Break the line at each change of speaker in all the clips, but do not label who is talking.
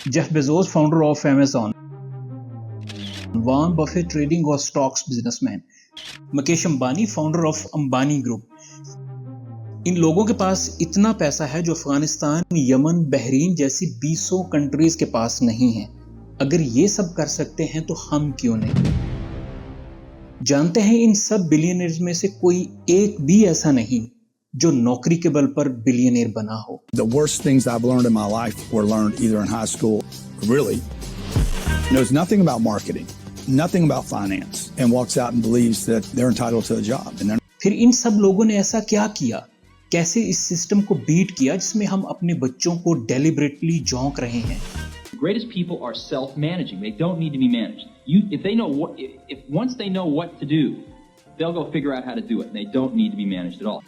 Jeff Bezos, founder of Amazon. Warren Buffett, trading or stocks businessman. Mukesh Ambani, founder of Ambani group. इन लोगों के पास इतना पैसा है जो अफगानिस्तान, यमन, बहरीन जैसी 20 कंट्रीज के पास नहीं है. अगर ये सब कर सकते हैं तो हम क्यों नहीं? जानते हैं इन सब बिलियनियर्स में से कोई एक भी ऐसा नहीं जो नौकरी के बल पर बिलियनियर बना हो.
The worst things I've learned in my life were learned either in high school, really knows nothing about marketing, nothing about finance, and walks out and believes that they're entitled to a job. And
फिर इन सब लोगों ने ऐसा क्या किया? कैसे इस system को बीट किया जिसमें हम अपने बच्चों को डेलिबरेटली झोंक रहे हैं?
The greatest people are self-managing. They don't need to be managed. Once they know what to do, they'll go figure out how to do it. They don't need to be managed at all.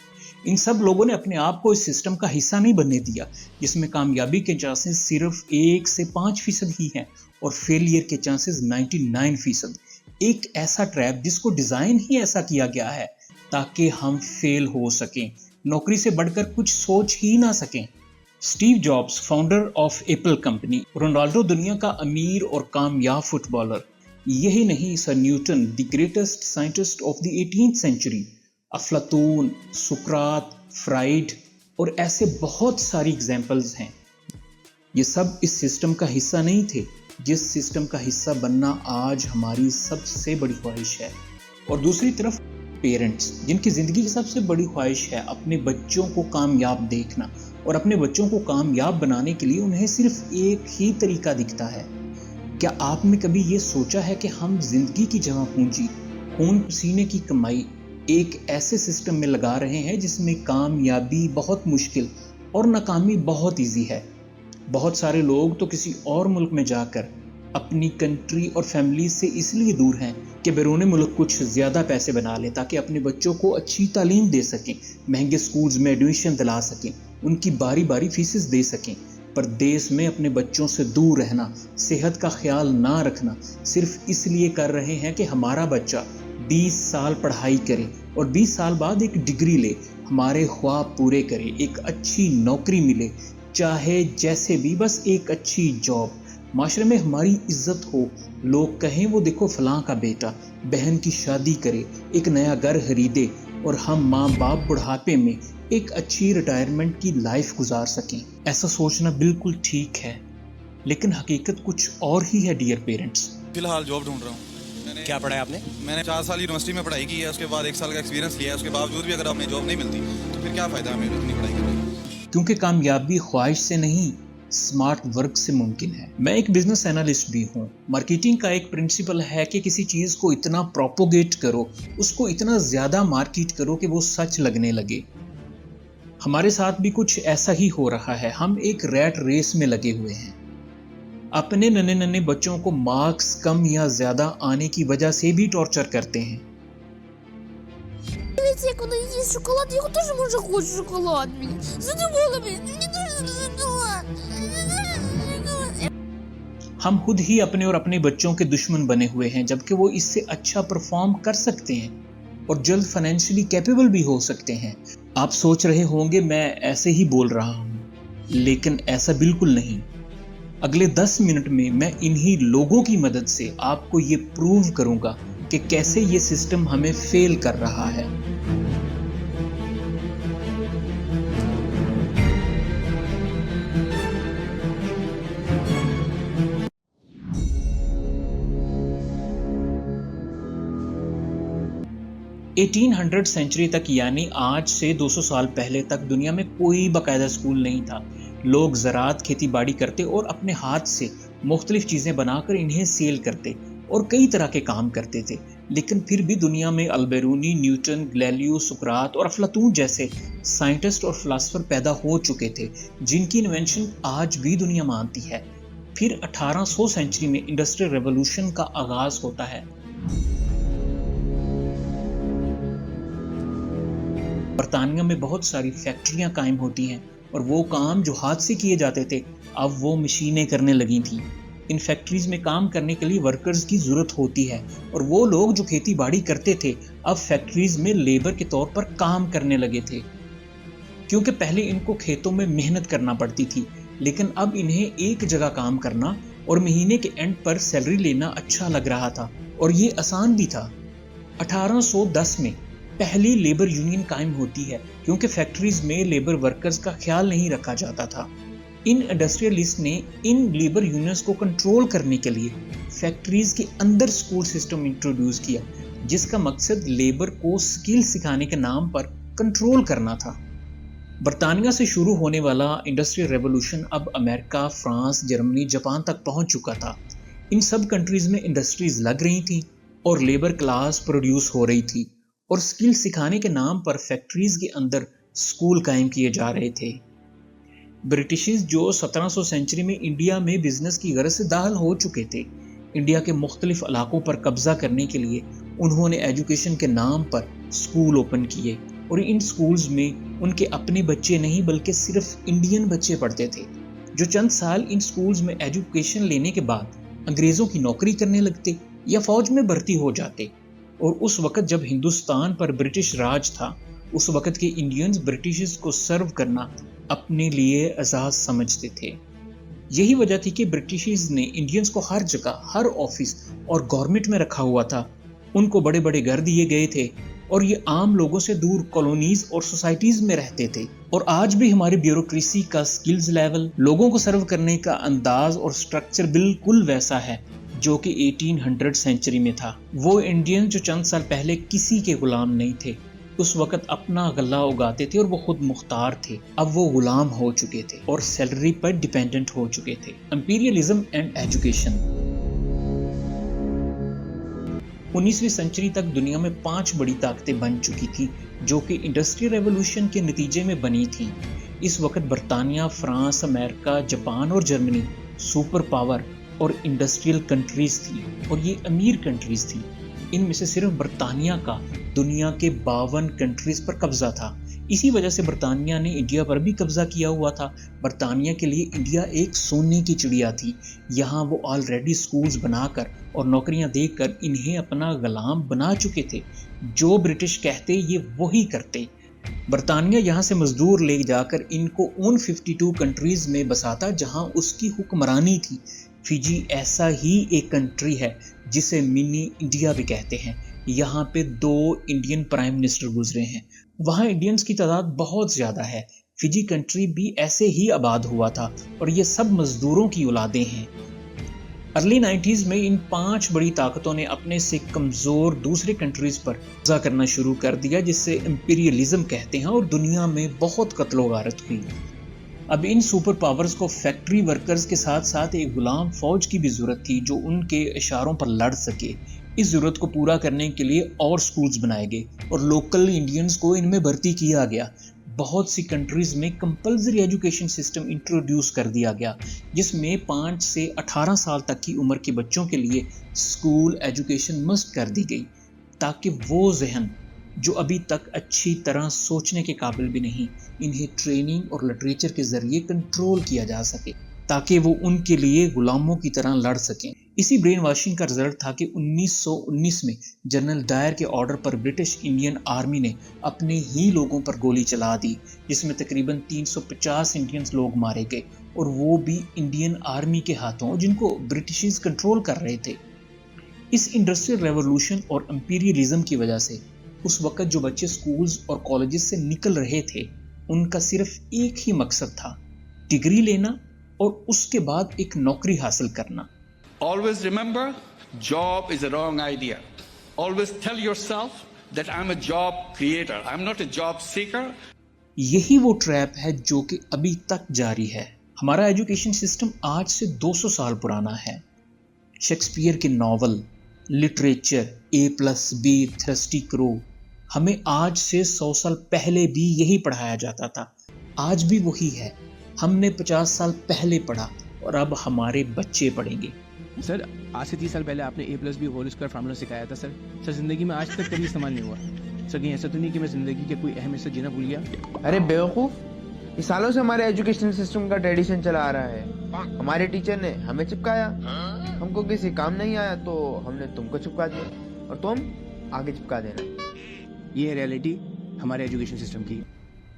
इन सब लोगों ने अपने आप को इस system का हिस्सा नहीं बनने दिया जिसमें कामयाबी के चांसेस सिर्फ 1 से 5% ही हैं और फेलियर के चांसेस 99%. एक ऐसा ट्रैप जिसको डिजाइन ही ऐसा किया गया है ताकि हम फेल हो सकें, नौकरी से बढ़कर कुछ सोच ही ना सकें. Steve Jobs, founder of Apple company. Ronaldo, दुनिया का अमीर और कामयाब फुटबॉलर. यही नहीं, sir Newton, the greatest scientist of the 18th century. अफलातून, सुकरात, फ्राइड और ऐसे बहुत सारी एग्जाम्पल्स हैं. ये सब इस सिस्टम का हिस्सा नहीं थे जिस सिस्टम का हिस्सा बनना आज हमारी सबसे बड़ी ख्वाहिश है. और दूसरी तरफ पेरेंट्स, जिनकी जिंदगी की सबसे बड़ी ख्वाहिश है अपने बच्चों को कामयाब देखना और अपने बच्चों को कामयाब बनाने के लिए उन्हें सिर्फ एक ही तरीका दिखता है. क्या आपने कभी ये सोचा है कि हम जिंदगी की जमा पूंजी, खून पसीने की कमाई एक ऐसे सिस्टम में लगा रहे हैं जिसमें कामयाबी बहुत मुश्किल और नाकामी बहुत इजी है. बहुत सारे लोग तो किसी और मुल्क में जाकर अपनी कंट्री और फैमिली से इसलिए दूर हैं कि बैरून मुल्क कुछ ज़्यादा पैसे बना लें ताकि अपने बच्चों को अच्छी तालीम दे सकें, महंगे स्कूल्स में एडमिशन दिला सकें, उनकी बारी बारी फीसेस दे सकें. पर देश में अपने बच्चों से दूर रहना, सेहत का ख्याल ना रखना सिर्फ इसलिए कर रहे हैं कि हमारा बच्चा 20 साल पढ़ाई करे और 20 साल बाद एक डिग्री ले, हमारे ख्वाब पूरे करे, एक अच्छी नौकरी मिले, चाहे जैसे भी, बस एक अच्छी जॉब, माशरे में हमारी इज्जत हो, लोग कहें वो देखो फलां का बेटा, बहन की शादी करे, एक नया घर खरीदे और हम माँ बाप बुढ़ापे में एक अच्छी रिटायरमेंट की लाइफ गुजार सकें. ऐसा सोचना बिल्कुल ठीक है, लेकिन हकीकत कुछ और ही है डियर पेरेंट्स.
फिलहाल जॉब ढूंढ रहा हूँ.
क्या पढ़ा है आपने?
मैंने 4 साल यूनिवर्सिटी में पढ़ाई की है, उसके बाद 1 साल का एक्सपीरियंस लिया है. उसके बावजूद भी अगर हमें जॉब नहीं मिलती तो फिर क्या फ़ायदा हमें इतनी पढ़ाई करने का?
क्योंकि कामयाबी ख्वाहिश से नहीं, स्मार्ट वर्क से मुमकिन है. मैं एक बिजनेस एनालिस्ट भी हूँ. मार्केटिंग का एक प्रिंसिपल है कि किसी चीज़ को इतना प्रोपोगेट करो, उसको इतना ज़्यादा मार्केट करो कि वो सच लगने लगे. हमारे साथ भी कुछ ऐसा ही हो रहा है. हम एक रैट रेस में लगे हुए हैं. अपने नन्हे नन्हे बच्चों को मार्क्स कम या ज्यादा आने की वजह से भी टॉर्चर करते हैं.
Я когда есть шоколад, я тоже уже хочу шоколад. Задумала, мне тоже шоколад.
हम खुद ही अपने और अपने बच्चों के दुश्मन बने हुए हैं जबकि वो इससे अच्छा परफॉर्म कर सकते हैं और जल्द फाइनेंशियली कैपेबल भी हो सकते हैं. आप सोच रहे होंगे मैं ऐसे ही बोल रहा हूँ, लेकिन ऐसा बिल्कुल नहीं. अगले 10 मिनट में मैं इन्हीं लोगों की मदद से आपको ये प्रूव करूंगा कि कैसे ये सिस्टम हमें फेल कर रहा है. (1800) सेंचुरी तक यानी आज से 200 साल पहले तक दुनिया में कोई बाकायदा स्कूल नहीं था. लोग ज़राअत, खेती बाड़ी करते और अपने हाथ से मुख्तलिफ चीज़ें बनाकर इन्हें सेल करते और कई तरह के काम करते थे. लेकिन फिर भी दुनिया में अलबेरूनी, न्यूटन, गैलीलियो, सुकरात और अफलातून जैसे साइंटिस्ट और फिलासफर पैदा हो चुके थे जिनकी इन्वेंशन आज भी दुनिया मानती है. फिर 1800 सेंचुरी में इंडस्ट्रियल रेवोल्यूशन का आगाज होता है. बरतानिया में बहुत सारी फैक्ट्रियां कायम होती हैं और वो काम जो हाथ से किए जाते थे अब वो मशीनें करने लगी थी. इन फैक्ट्रीज में काम करने के लिए वर्कर्स की जरूरत होती है और वो लोग जो खेती बाड़ी करते थे अब फैक्ट्रीज में लेबर के तौर पर काम करने लगे थे. क्योंकि पहले इनको खेतों में मेहनत करना पड़ती थी لیکن اب انہیں ایک جگہ کام کرنا اور مہینے کے اینڈ پر سیلری لینا اچھا لگ رہا تھا، اور یہ آسان بھی تھا۔ 1810 میں پہلی لیبر یونین قائم ہوتی ہے کیونکہ فیکٹریز میں لیبر ورکرز کا خیال نہیں رکھا جاتا تھا۔ ان انڈسٹریلسٹ نے ان لیبر یونینز کو کنٹرول کرنے کے لیے فیکٹریز کے اندر سکول سسٹم انٹروڈیوس کیا، جس کا مقصد لیبر کو سکل سکھانے کے نام پر کنٹرول کرنا تھا۔ برطانیہ سے شروع ہونے والا انڈسٹریل ریولوشن اب امریکہ، فرانس، جرمنی، جاپان تک پہنچ چکا تھا۔ ان سب کنٹریز میں انڈسٹریز لگ رہی تھیں اور لیبر کلاس پروڈیوس ہو رہی تھی، اور سکل سکھانے کے نام پر فیکٹریز کے اندر سکول قائم کیے جا رہے تھے۔ برٹشز جو 1700 سینچری میں انڈیا میں بزنس کی غرض سے داخل ہو چکے تھے، انڈیا کے مختلف علاقوں پر قبضہ کرنے کے لیے انہوں نے ایجوکیشن کے نام پر سکول اوپن کیے، اور ان سکولز میں ان کے اپنے بچے نہیں بلکہ صرف انڈین بچے پڑھتے تھے، جو چند سال ان سکولز میں ایجوکیشن لینے کے بعد انگریزوں کی نوکری کرنے لگتے یا فوج میں بھرتی ہو جاتے۔ اور اس وقت جب ہندوستان پر برٹش راج تھا، اس وقت کے انڈینز برٹشز کو سرو کرنا اپنے لیے اعزاز سمجھتے تھے۔ یہی وجہ تھی کہ برٹشز نے انڈینز کو ہر جگہ، ہر آفس اور گورنمنٹ میں رکھا ہوا تھا۔ ان کو بڑے بڑے گھر دیے گئے تھے اور یہ عام لوگوں سے دور کالونیز اور سوسائٹیز میں رہتے تھے۔ اور آج بھی ہماری بیوروکریسی کا سکلز لیول، لوگوں کو سرو کرنے کا انداز اور سٹرکچر بالکل ویسا ہے جو کہ 1800 سینچری میں تھا۔ وہ انڈین جو چند سال پہلے کسی کے غلام نہیں تھے، اس وقت اپنا غلہ اگاتے تھے اور وہ خود مختار تھے، اب وہ غلام ہو چکے تھے اور سیلری پر ڈیپینڈنٹ ہو چکے تھے۔ Imperialism and education. 19ویں سنچری تک دنیا میں 5 بڑی طاقتیں بن چکی تھیں جو کہ انڈسٹریل ریولوشن کے نتیجے میں بنی تھیں۔ اس وقت برطانیہ، فرانس، امریکہ، جاپان اور جرمنی سپر پاور اور انڈسٹریل کنٹریز تھی، اور یہ امیر کنٹریز تھی۔ ان میں سے صرف برطانیہ کا دنیا کے 52 کنٹریز پر قبضہ تھا۔ اسی وجہ سے برطانیہ نے انڈیا پر بھی قبضہ کیا ہوا تھا۔ برطانیہ کے لیے انڈیا ایک سونے کی چڑیا تھی۔ یہاں وہ آلریڈی سکولز بنا کر اور نوکریاں دے کر انہیں اپنا غلام بنا چکے تھے۔ جو برٹش کہتے یہ وہی کرتے۔ برطانیہ یہاں سے مزدور لے جا کر ان کو ان 52 کنٹریز میں بساتا جہاں اس کی حکمرانی تھی۔ فجی ایسا ہی ایک کنٹری ہے جسے منی انڈیا بھی کہتے ہیں۔ یہاں پہ 2 انڈین پرائم منسٹر گزرے ہیں۔ وہاں انڈینز کی تعداد بہت زیادہ ہے۔ فجی کنٹری بھی ایسے ہی آباد ہوا تھا اور یہ سب مزدوروں کی اولادیں ہیں۔ ارلی 90s میں ان 5 بڑی طاقتوں نے اپنے سے کمزور دوسرے کنٹریز پر قبضہ کرنا شروع کر دیا، جس سے امپیریلزم کہتے ہیں، اور دنیا میں بہت قتل و غارت ہوئی۔ اب ان سپر پاورز کو فیکٹری ورکرز کے ساتھ ساتھ ایک غلام فوج کی بھی ضرورت تھی جو ان کے اشاروں پر لڑ سکے۔ اس ضرورت کو پورا کرنے کے لیے اور سکولز بنائے گئے اور لوکل انڈینز کو ان میں بھرتی کیا گیا۔ بہت سی کنٹریز میں کمپلسری ایجوکیشن سسٹم انٹروڈیوس کر دیا گیا، جس میں 5 سے 18 سال تک کی عمر کے بچوں کے لیے اسکول ایجوکیشن مسٹ کر دی گئی، تاکہ وہ ذہن جو ابھی تک اچھی طرح سوچنے کے قابل بھی نہیں، انہیں ٹریننگ اور لٹریچر کے ذریعے کنٹرول کیا جا سکے تاکہ وہ ان کے لیے غلاموں کی طرح لڑ سکیں۔ اسی برین واشنگ کا رزلٹ تھا کہ 1919 میں جنرل ڈائر کے آرڈر پر برٹش انڈین آرمی نے اپنے ہی لوگوں پر گولی چلا دی، جس میں تقریباً 350 انڈینز لوگ مارے گئے، اور وہ بھی انڈین آرمی کے ہاتھوں جن کو برٹشز کنٹرول کر رہے تھے۔ اس انڈسٹریل ریولوشن اور امپیریلزم کی وجہ سے اس وقت جو بچے سکولز اور کالجز سے نکل رہے تھے، ان کا صرف ایک ہی مقصد تھا، ڈگری لینا اور اس کے بعد ایک نوکری حاصل کرنا۔
Always remember, job is a wrong idea. Always tell yourself that I'm a job creator. I'm not a job seeker.
یہی وہ ٹریپ ہے جو کہ ابھی تک جاری ہے۔ ہمارا ایجوکیشن سسٹم آج سے 200 سال پرانا ہے۔ شیکسپیئر کے ناول، لٹریچر، A+B، تھرسٹی کرو، ہمیں آج سے 100 سال پہلے بھی یہی پڑھایا جاتا تھا، آج بھی وہی ہے۔ ہم نے 50 سال پہلے پڑھا اور اب ہمارے بچے پڑھیں گے۔
سر آج سے 30 سال پہلے آپ نے A+B ہول اسکوائر فارمولا سکھایا تھا سر زندگی میں آج تک کبھی استعمال نہیں ہوا سر۔ کہیں ایسا تو نہیں کہ میں زندگی کے کوئی اہم حصہ جینا بھول گیا؟
ارے بیوقوف، اس سالوں سے ہمارے ایجوکیشن سسٹم کا ٹریڈیشن چلا آ رہا ہے۔ ہمارے ٹیچر نے ہمیں چپکایا، ہم کو کسی کام نہیں آیا تو ہم نے تم کو چپکا دیا اور تم آگے چپکا دینا۔
یہ ہے ریئلٹی ہمارے ایجوکیشن سسٹم کی۔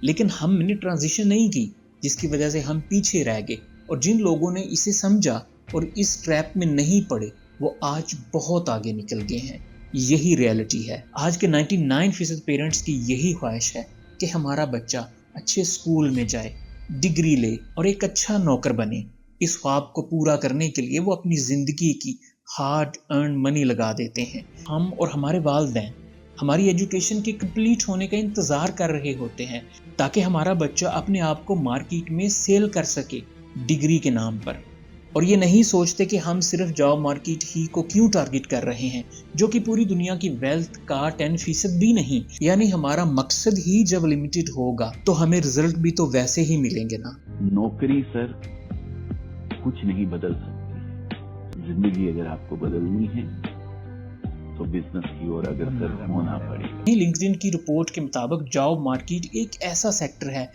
لیکن ہم نے ٹرانزیشن نہیں کی۔ जिस की वजह से हम पीछे रह गए, और जिन लोगों ने इसे समझा और इस ट्रैप में नहीं पड़े वो आज बहुत आगे निकल गए हैं। यही रियलिटी है। आज के 99% पेरेंट्स की यही ख्वाहिश है कि हमारा बच्चा अच्छे स्कूल में जाए, डिग्री ले और एक अच्छा नौकर बने। इस ख्वाब को पूरा करने के लिए वो अपनी ज़िंदगी की हार्ड अर्न मनी लगा देते हैं। हम और हमारे वालिदैन हमारी एजुकेशन के कंप्लीट होने का इंतज़ार कर रहे होते हैं ताकि हमारा बच्चा अपने आप को मार्केट में सेल कर सके डिग्री के नाम पर, और ये नहीं सोचते कि हम सिर्फ जॉब मार्केट ही को क्यों टारगेट कर रहे हैं, जो कि पूरी दुनिया की वेल्थ का 10% भी नहीं। यानी हमारा मकसद ही जब लिमिटेड होगा तो हमें रिजल्ट भी तो वैसे ही मिलेंगे ना।
नौकरी सर कुछ नहीं बदल सकती। जिंदगी अगर आपको बदलनी है तो बिजनेस की ओर अग्रसर होना पड़ेगा।
लिंक्डइन की रिपोर्ट के मुताबिक जॉब मार्केट एक ऐसा सेक्टर है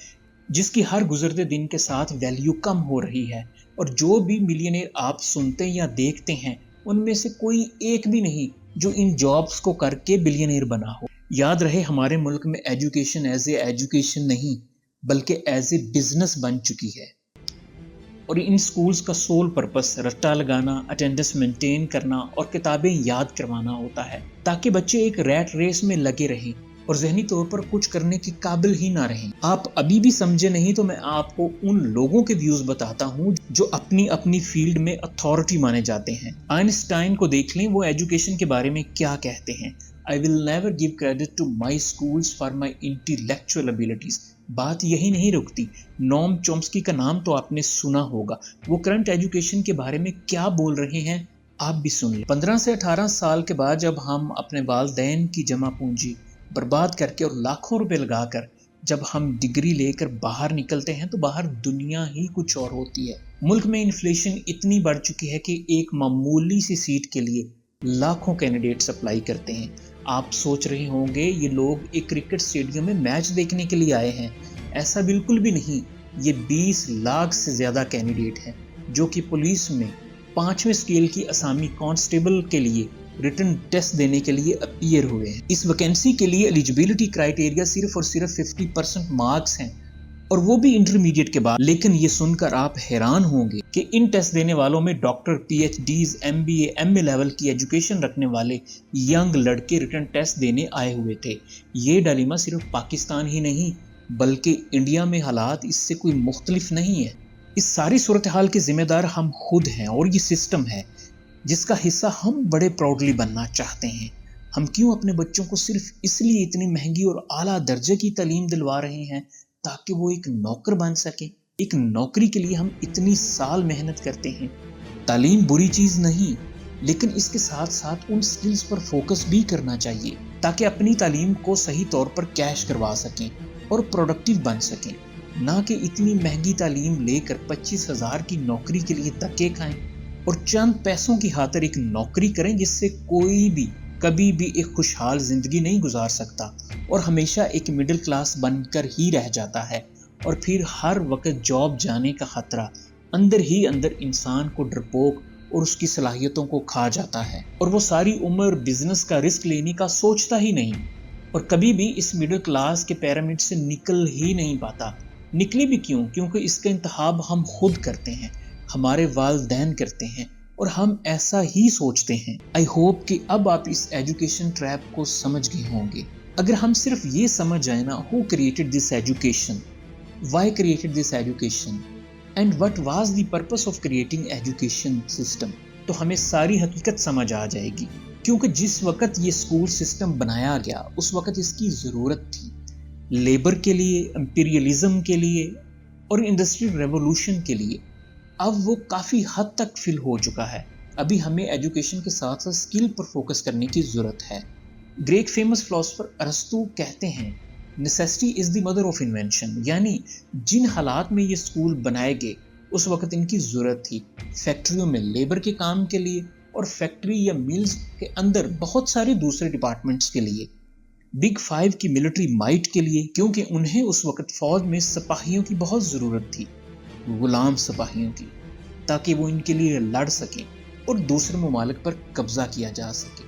जिसकी हर गुजरते दिन के साथ वैल्यू कम हो रही है, और जो भी मिलियनेयर आप सुनते या देखते हैं उनमें से कोई एक भी नहीं जो इन जॉब्स को करके बिलियनेयर बना हो। याद रहे, हमारे मुल्क में एजुकेशन एज ए एजुकेशन नहीं बल्कि एज ए बिजनेस बन चुकी है, और इन स्कूल्स का सोल पर्पस रट्टा लगाना, अटेंडेंस मेंटेन करना और किताबें याद करवाना होता है ताकि बच्चे एक रैट रेस में लगे रहें और ज़हनी तौर पर कुछ करने के काबिल ही ना रहें। आप अभी भी समझे नहीं तो मैं आपको उन लोगों के व्यूज़ बताता हूँ जो अपनी अपनी फील्ड में अथॉरिटी माने जाते हैं। आइंस्टाइन को देख लें, वो एजुकेशन के बारे में क्या कहते हैं। I will never give credit to my schools for my intellectual abilities. बात यही नहीं रुकती। नोम चॉम्स्की का नाम तो आपने सुना होगा। वो करंट एजुकेशन के बारे में क्या बोल रहे हैं आप भी सुन लें। 15 से 18 साल के बाद जब हम अपने वालिदैन की जमा पूंजी बर्बाद करके और लाखों रुपए लगाकर जब हम डिग्री लेकर बाहर निकलते हैं तो बाहर दुनिया ही कुछ और होती है। मुल्क में इन्फ्लेशन इतनी बढ़ चुकी है कि एक मामूली सी सीट के लिए लाखों कैंडिडेट्स अप्लाई करते हैं। आप सोच रहे होंगे ये लोग एक क्रिकेट स्टेडियम में मैच देखने के लिए आए हैं। ऐसा बिल्कुल भी नहीं। ये 20 लाख से ज़्यादा कैंडिडेट हैं जो कि पुलिस में 5वें स्केल की असामी कांस्टेबल के लिए रिटन टेस्ट देने के लिए अपीयर हुए हैं। इस वैकेंसी के लिए एलिजिबिलिटी क्राइटेरिया सिर्फ और सिर्फ 50% मार्क्स हैं, और वो भी इंटरमीडिएट के बाद। लेकिन ये सुनकर आप हैरान होंगे कि इन टेस्ट देने वालों में doctor, PhDs, MBA, MA level की एजुकेशन रखने वाले यंग लड़के रिटन टेस्ट देने आए हुए थे। ये डालिमा सिर्फ पाकिस्तान ही नहीं बल्कि इंडिया में हालात इससे कोई मुख्तलिफ नहीं है। इस सारी सूरत हाल के जिम्मेदार हम खुद हैं, और ये सिस्टम है जिसका हिस्सा हम बड़े प्राउडली बनना चाहते हैं। हम क्यों अपने बच्चों को सिर्फ इसलिए इतनी महंगी और आला दर्जे की तालीम दिलवा रहे हैं ताकि वो एक नौकर बन सके। एक नौकरी के लिए हम इतनी साल मेहनत करते हैं। तालीम बुरी चीज़ नहीं, लेकिन इसके साथ साथ उन स्किल्स पर फोकस भी करना चाहिए ताकि अपनी तालीम को सही तौर पर कैश करवा सकें और प्रोडक्टिव बन सकें, ना कि इतनी महंगी तालीम लेकर 25,000 की नौकरी के लिए धक्के खाएं और चंद पैसों की खातिर एक नौकरी करें जिससे कोई भी कभी भी एक खुशहाल जिंदगी नहीं गुजार सकता और हमेशा एक मिडिल क्लास बनकर ही रह जाता है। और फिर हर वक्त जॉब जाने का खतरा अंदर ही अंदर इंसान को डरपोक और उसकी सलाहियतों को खा जाता है, और वो सारी उम्र बिजनेस का रिस्क लेने का सोचता ही नहीं और कभी भी इस मिडिल क्लास के पिरामिड से निकल ही नहीं पाता। निकले भी क्यों? क्योंकि इसका इंतखाब हम खुद करते हैं, हमारे वालिदैन करते हैं, और हम ऐसा ही सोचते हैं। आई होप कि अब आप इस एजुकेशन ट्रैप को समझ गए होंगे। अगर हम सिर्फ ये समझ जाए ना, who created this education, why created this education and what was the purpose of creating education system, तो हमें सारी हकीकत समझ आ जाएगी। क्योंकि जिस वक्त ये स्कूल सिस्टम बनाया गया उस वक्त इसकी ज़रूरत थी लेबर के लिए, इंपीरियलिज्म के लिए और इंडस्ट्रियल रेवोल्यूशन के लिए। अब वो काफ़ी हद तक फिल हो चुका है। अभी हमें एजुकेशन के साथ साथ स्किल पर फोकस करने की ज़रूरत है। ग्रेट फेमस फिलोसोफर अरस्तू कहते हैं necessity is the mother of invention, यानी जिन हालात में ये स्कूल बनाए गए उस वक्त इनकी ज़रूरत थी। फैक्ट्रियों में लेबर के काम के लिए और फैक्ट्री या मिल्स के अंदर बहुत सारे दूसरे डिपार्टमेंट्स के लिए, बिग 5 की मिलिट्री माइट के लिए, क्योंकि उन्हें उस वक्त फौज में सिपाहियों की बहुत ज़रूरत थी, गुलाम सिपाहियों की, ताकि वो इनके लिए लड़ सकें और दूसरे ममालिक पर कब्जा किया जा सके।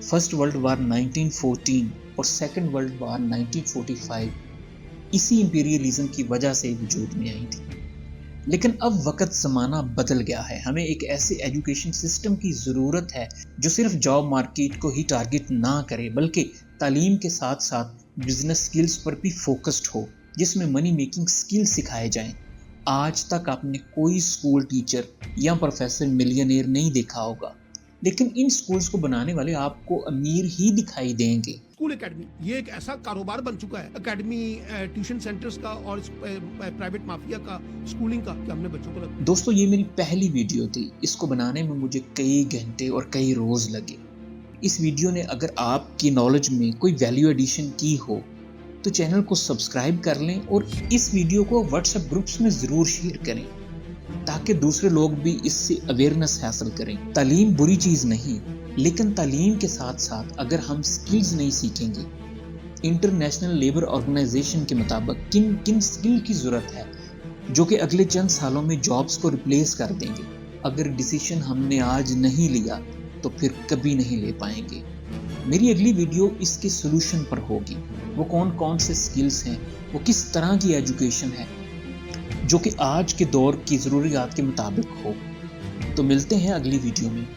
फर्स्ट वर्ल्ड वार 1914 और सेकंड वर्ल्ड वार 1945 इसी इंपीरियलिज्म की वजह से वजूद में आई थी। लेकिन अब वक्त ज़माना बदल गया है, हमें एक ऐसे एजुकेशन सिस्टम की ज़रूरत है जो सिर्फ जॉब मार्केट को ही टारगेट ना करे बल्कि तालीम के साथ साथ बिजनेस स्किल्स पर भी फोकस्ड हो, जिसमें मनी मेकिंग स्किल्स सिखाए जाएं। आज तक आपने कोई स्कूल टीचर या प्रोफेसर मिलियनेयर नहीं देखा होगा, लेकिन इन स्कूल्स को बनाने वाले आपको अमीर ही दिखाई देंगे।
स्कूल एकेडमी ये एक ऐसा कारोबार बन चुका है, एकेडमी, ट्यूशन सेंटर्स का और प्राइवेट माफिया का, स्कूलिंग का, कि हमने बच्चों को
दोस्तों ये मेरी पहली वीडियो थी, इसको बनाने में मुझे कई घंटे और कई रोज लगे। इस वीडियो ने अगर आपकी नॉलेज में कोई वैल्यू एडिशन की हो तो चैनल को सब्सक्राइब कर लें और इस वीडियो को व्हाट्सएप ग्रुप्स में ज़रूर शेयर करें ताकि दूसरे लोग भी इससे अवेयरनेस हासिल करें। तालीम बुरी चीज़ नहीं, लेकिन तालीम के साथ साथ अगर हम स्किल्स नहीं सीखेंगे, इंटरनेशनल लेबर ऑर्गेनाइजेशन के मुताबिक किन किन स्किल की ज़रूरत है जो कि अगले चंद सालों में जॉब्स को रिप्लेस कर देंगे। अगर डिसीजन हमने आज नहीं लिया तो फिर कभी नहीं ले पाएंगे। मेरी अगली वीडियो इसके सोल्यूशन पर होगी, वो कौन कौन से स्किल्स हैं, वो किस तरह की एजुकेशन है जो कि आज के दौर की ज़रूरियात के मुताबिक हो। तो मिलते हैं अगली वीडियो में।